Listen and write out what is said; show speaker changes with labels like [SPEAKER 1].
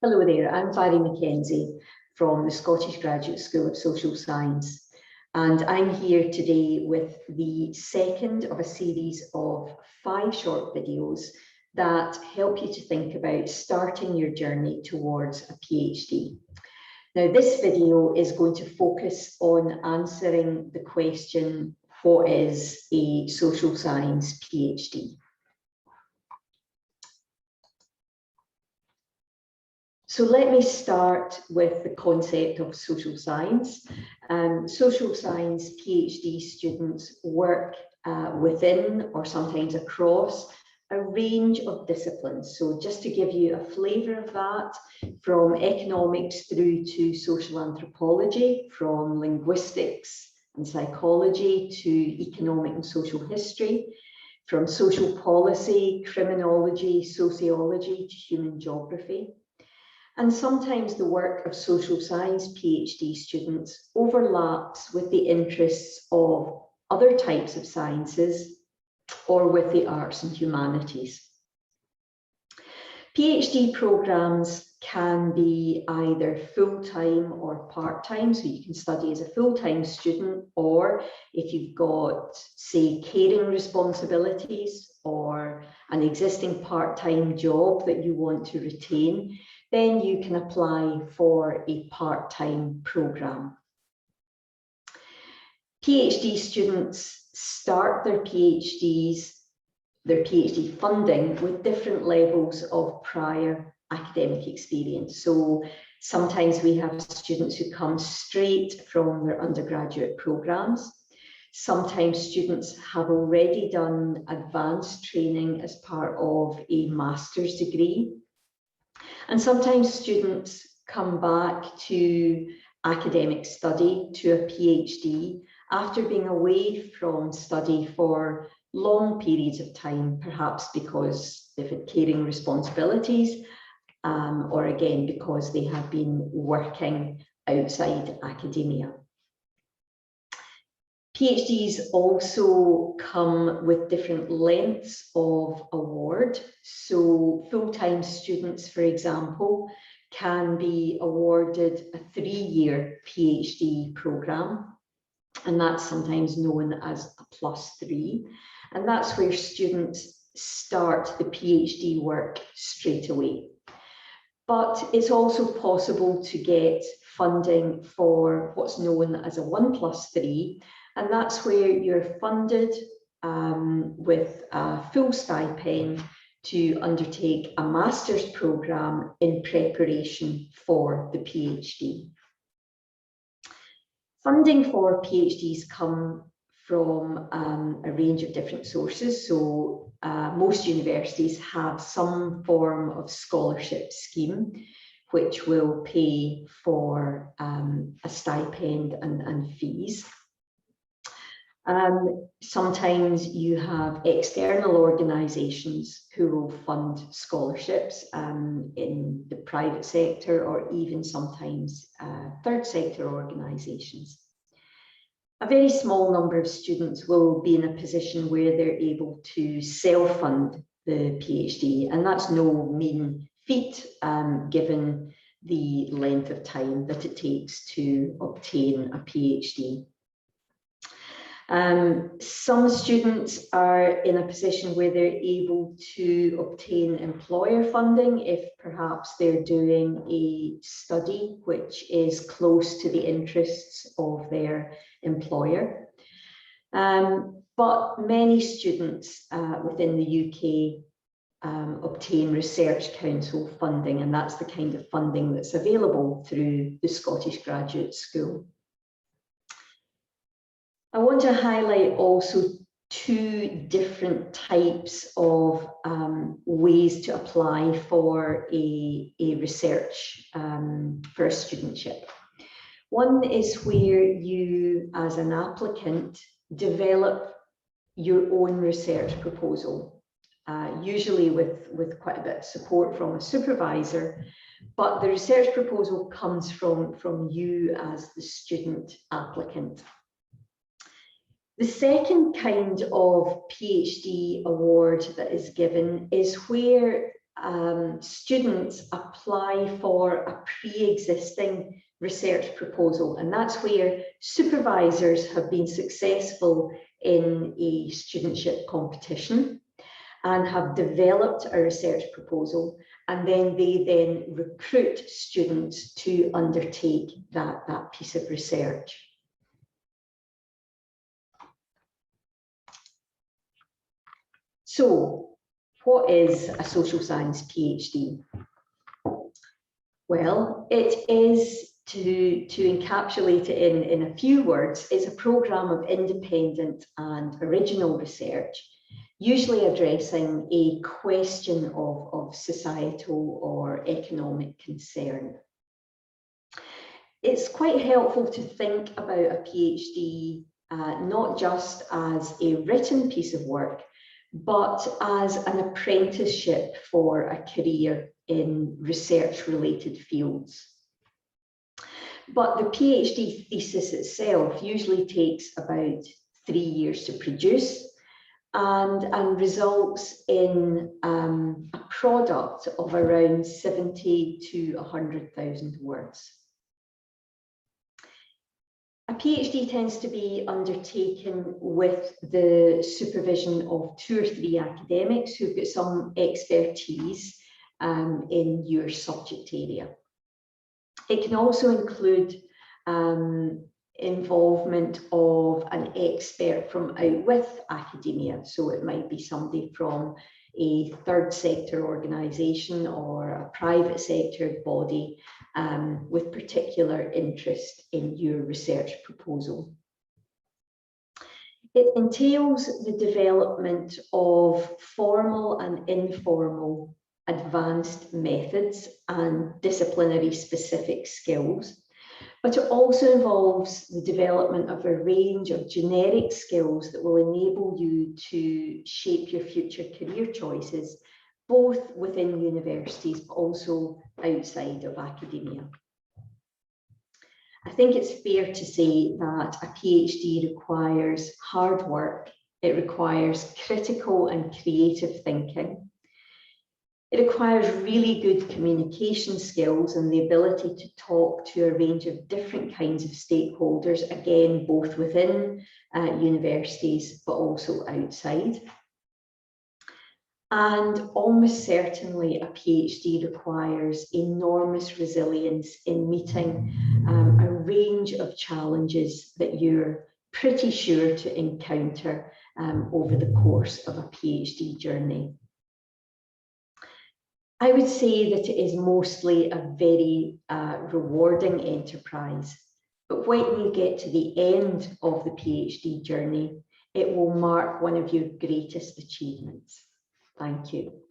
[SPEAKER 1] Hello there, I'm Barry Mackenzie from the Scottish Graduate School of Social Science, and I'm here today with the second of a series of 5 short videos that help you to think about starting your journey towards a PhD. Now, this video is going to focus on answering the question, what is a social science PhD? So let me start with the concept of social science. Social science PhD students work within or sometimes across a range of disciplines. So just to give you a flavour of that, from economics through to social anthropology, from linguistics and psychology to economic and social history, from social policy, criminology, sociology to human geography. And sometimes the work of social science PhD students overlaps with the interests of other types of sciences or with the arts and humanities. PhD programs can be either full-time or part-time, so you can study as a full-time student, or if you've got, say, caring responsibilities or an existing part-time job that you want to retain, then you can apply for a part-time program. PhD students start their PhD funding with different levels of prior academic experience. So sometimes we have students who come straight from their undergraduate programs. Sometimes students have already done advanced training as part of a master's degree. And sometimes students come back to academic study, to a PhD, after being away from study for long periods of time, perhaps because they've had caring responsibilities, or again, because they have been working outside academia. PhDs also come with different lengths of award. So full-time students, for example, can be awarded a 3-year PhD program, and that's sometimes known as a +3. And that's where students start the PhD work straight away. But it's also possible to get funding for what's known as a 1+3, and that's where you're funded with a full stipend to undertake a master's program in preparation for the PhD. Funding for PhDs come from a range of different sources. So most universities have some form of scholarship scheme which will pay for a stipend and fees. Sometimes you have external organisations who will fund scholarships in the private sector, or even sometimes third sector organisations. A very small number of students will be in a position where they're able to self-fund the PhD, and that's no mean feat given the length of time that it takes to obtain a PhD. Some students are in a position where they're able to obtain employer funding if perhaps they're doing a study which is close to the interests of their employer. But many students within the UK obtain Research Council funding, and that's the kind of funding that's available through the Scottish Graduate School. I want to highlight also 2 different types of ways to apply for a research for a studentship. One is where you, as an applicant, develop your own research proposal, usually with quite a bit of support from a supervisor, but the research proposal comes from you as the student applicant. The second kind of PhD award that is given is where students apply for a pre-existing research proposal, and that's where supervisors have been successful in a studentship competition and have developed a research proposal, and then they recruit students to undertake that piece of research. So, what is a social science PhD? Well, it is, to encapsulate it in a few words, it's a programme of independent and original research, usually addressing a question of societal or economic concern. It's quite helpful to think about a PhD not just as a written piece of work, but as an apprenticeship for a career in research-related fields. But the PhD thesis itself usually takes about 3 years to produce and results in a product of around 70 to 100,000 words. A PhD tends to be undertaken with the supervision of 2 or 3 academics who've got some expertise in your subject area. It can also include involvement of an expert from out with academia. So it might be somebody from a third sector organisation or a private sector body with particular interest in your research proposal. It entails the development of formal and informal advanced methods and disciplinary specific skills, but it also involves the development of a range of generic skills that will enable you to shape your future career choices, both within universities, but also outside of academia. I think it's fair to say that a PhD requires hard work. It requires critical and creative thinking. It requires really good communication skills and the ability to talk to a range of different kinds of stakeholders, again, both within universities, but also outside. And almost certainly a PhD requires enormous resilience in meeting a range of challenges that you're pretty sure to encounter over the course of a PhD journey. I would say that it is mostly a very rewarding enterprise, but when you get to the end of the PhD journey, it will mark one of your greatest achievements. Thank you.